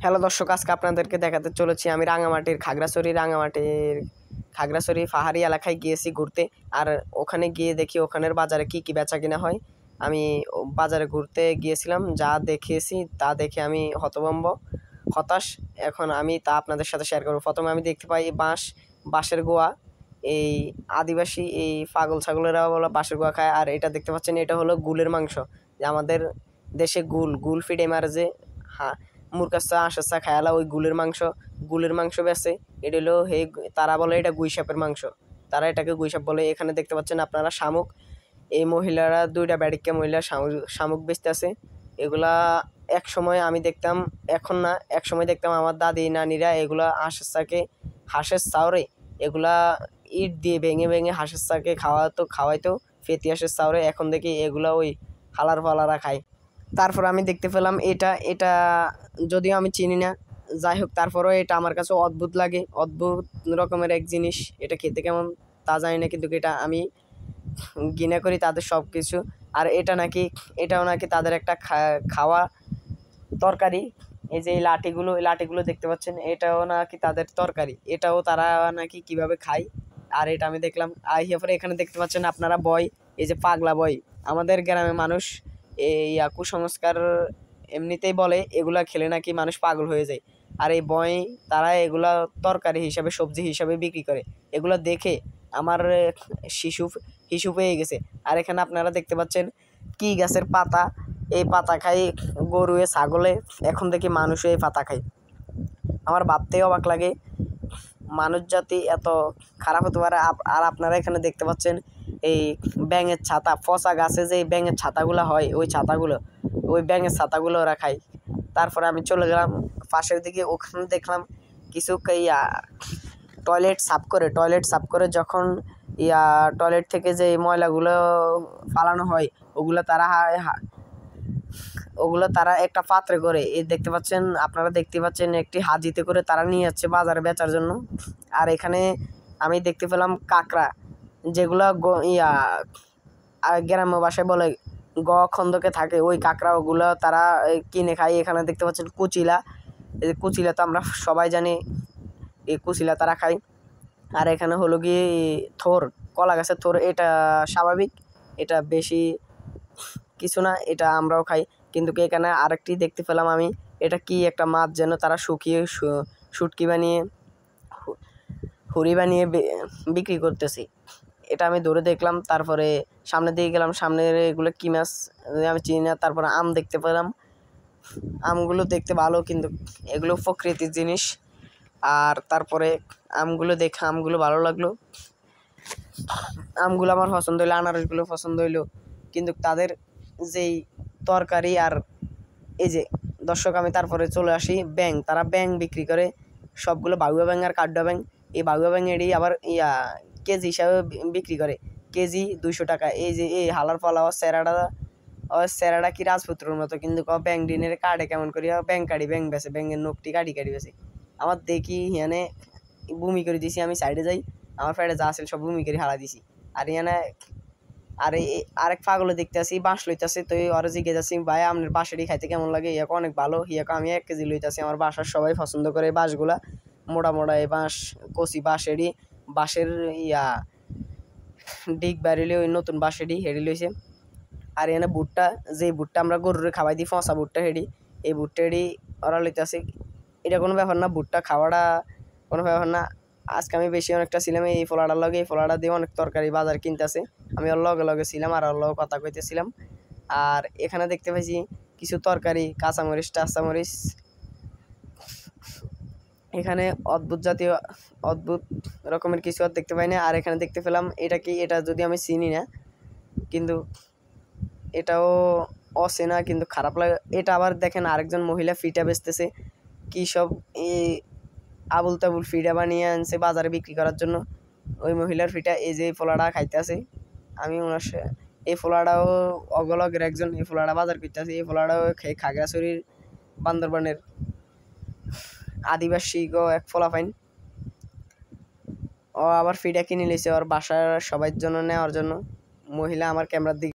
Hello দর্শক, আজকে আপনাদেরকে দেখাতে চলেছি আমি খাগড়াছড়ি পাহাড়ি এলাকায় গিয়েছি ঘুরতে। আর ওখানে গিয়ে দেখি ওখানের বাজারে কি কি বেচা কিনা হয়। আমি বাজারে ঘুরতে গিয়েছিলাম, যা দেখেছি তা দেখে আমি হতাশ। এখন আমি তা আপনাদের সাথে শেয়ার করবো। প্রথমে আমি দেখতে পাই বাঁশের গোয়া। এই আদিবাসী এই পাগল ছাগলেরা বলো বাঁশের গোয়া খায়। আর এটা দেখতে পাচ্ছেন, এটা হলো গুলের মাংস। যে আমাদের দেশে গুল ফিডে মারে যে মুরগাচ্ছা আঁশের খায়ালা, ওই গুলের মাংস বেছে। এটা হলো তারা বলে এটা গুইসাপের মাংস, তারা এটাকে গুইসাপ বলে। এখানে দেখতে পাচ্ছেন আপনারা শামুক। এই মহিলারা দুইটা ব্যাডিক্যা মহিলা শামুক বেচতে আছে। এগুলা এক সময় আমি দেখতাম, এখন না, এক সময় দেখতাম আমার দাদি নানিরা এগুলা হাঁসের চাউরে এগুলা ইট দিয়ে ভেঙে ভেঙে হাঁসের চাকে খাওয়াইতো ফেতি হাঁসের চাউরে। এখন দেখি এগুলা ওই হালার ফালারা খায়। তারপর আমি দেখতে পেলাম এটা যদিও আমি চিনি না, যাই হোক তারপরেও এটা আমার কাছে অদ্ভুত লাগে, অদ্ভুত রকমের এক জিনিস। এটা খেতে কেমন তা জানি না, কিন্তু এটা আমি ঘৃণা করি তাদের সব কিছু। আর এটাও নাকি তাদের একটা খাওয়া তরকারি। এই যে এই লাঠিগুলো দেখতে পাচ্ছেন, এটাও নাকি তাদের তরকারি, এটাও তারা নাকি কিভাবে খায়। আর এটা আমি দেখলাম। পরে এখানে দেখতে পাচ্ছেন আপনারা এই যে পাগলা আমাদের গ্রামে মানুষ এই কুসংস্কার এমনিতেই বলে এগুলা খেলে নাকি মানুষ পাগল হয়ে যায়। আর এই তারা এগুলা তরকারি হিসাবে, সবজি হিসাবে বিক্রি করে। এগুলো দেখে আমার শিশু পেয়ে গেছে। আর এখানে আপনারা দেখতে পাচ্ছেন কি গাছের পাতা, এই পাতা খাই গরুয়ে ছাগলে, এখন দেখি মানুষও এই পাতা খায়। আমার ভাবতেই অবাক লাগে মানুষ জাতি এত খারাপ হতে পারে। আর আপনারা এখানে দেখতে পাচ্ছেন এই ব্যাঙের ছাতা, পচা গাছে যে ব্যাঙের ছাতাগুলো হয়, ওই ব্যাঙের ছাতাগুলো ওরা খায়। তারপরে আমি চলে গেলাম পাশের দিকে, ওখানে দেখলাম কিছু টয়লেট সাফ করে যখন টয়লেট থেকে যে ময়লাগুলো ফালানো হয়, ওগুলো তারা একটা পাত্রে করে আপনারা দেখতে পাচ্ছেন একটি হাজিতে করে তারা নিয়ে যাচ্ছে বাজারে বেচার জন্য। আর এখানে আমি দেখতে পেলাম কাঁকড়া, যেগুলো গ্রাম্য ভাষায় বলে খন্দকে থাকে, ওই কাঁকড়াগুলো তারা কিনে খায়। এখানে দেখতে পাচ্ছেন কুচিলা, এই কুচিলা তো আমরা সবাই জানি, এই কুচিলা তারা খায়। আর এখানে হলো গিয়ে কলা গাছের থোর, এটা স্বাভাবিক, এটা বেশি কিছু না, এটা আমরাও খাই। কিন্তু এখানে আরেকটি দেখতে পেলাম আমি, এটা কি একটা মাছ যেন তারা শুকিয়ে শুটকি বানিয়ে হুড়ি বানিয়ে বিক্রি করতেছি। এটা আমি ধরে দেখলাম। তারপরে সামনের দিকে গেলাম, সামনের এগুলো কি মাছ আমি চিনি না। তারপরে আম দেখতে পেলাম, আমগুলো দেখতে ভালো, কিন্তু এগুলো প্রকৃতির জিনিস। আর তারপরে আমগুলো ভালো লাগলো, আমগুলো আমার পছন্দ হইলো, আনারসগুলো পছন্দ হইলো। কিন্তু তাদের যেই তরকারি, আর এই যে দর্শক আমি তারপরে চলে আসি তারা ব্যাং বিক্রি করে, সবগুলো বাগুয়া ব্যাং আর কাড্ডা ব্যাং। এই বাগুয়া ব্যাং এটি আবার কেজি হিসাবে বিক্রি করে, কেজি 200 টাকা। এই যে এই হালার ফলা স্যারাটা কি রাজপুত্রর মতো, কিন্তু ব্যাং ডিনের কাটে কেমন করি ব্যাং বেছে, ব্যাঙের নখটি কাটি বেছে। আমার দেখি হিয়ানে বমি করে দিছি, আমি সাইডে যাই, আমার ফ্যাটে যা আসলে সব বমি করে হারা দিছি। আর আরেক পাগলে দেখতে আসি বাঁশ লইতেছে, তো ওরা জিজ্ঞে যাচ্ছি ভাই আপনার বাঁশেরই খাইতে কেমন লাগে? ইয়াকে অনেক ভালো, আমি 1 কেজি লইতেছি। আমার বাসার সবাই পছন্দ করে বাঁশগুলা, মোটা এই কচি বাঁশের ডিগ বাড়িলে ওই নতুন বাঁশেরই হেডি লইছে। আর এখানে ভুট্টা আমরা গরুরে খাওয়াই দিই, ফসা ভুট্টা এই ভুট্টা ওরা লইতেছে। এটা কোনো ব্যাপার না, ভুট্টা খাওয়াটা কোনো ব্যাপার না। আজকে আমি বেশি অনেকটা ছিলাম এই ফোলাটা দিয়ে অনেক তরকারি বাজার কিনতেছে। আমি ওর লগে ছিলাম আর ওর লগে কথা কইতেছিলাম। আর এখানে দেখতে পাইছি কিছু তরকারি, কাঁচামরিচ টাচামরিচ। এখানে অদ্ভুত রকমের কিছু আর দেখতে পাই না। আর এখানে দেখতে পেলাম এটা যদি আমি চিনি না, কিন্তু এটাও অচেনা, কিন্তু খারাপ লাগে। এটা আবার দেখেন আরেকজন মহিলা ফিটা বেচতেছে, কি সব আবুল তাবুল ফিডা বানিয়ে আনছে বাজারে বিক্রি করার জন্য। ওই মহিলার ফিটা, এই যে ফোলাটা খাইতে আছে, আমি ওনার এই ফোলাটাও অগলগের একজন এই ফোলাটা বাজার করতে আছে। এই ফোলাটাও খাগড়াছড়ির বান্দরবানের আদিবাসী এক ফোলা পাইন, ও আবার ফিডা কিনে নিয়েছে ওর বাসার সবার জন্য নেওয়ার জন্য। মহিলা আমার ক্যামেরার দিকে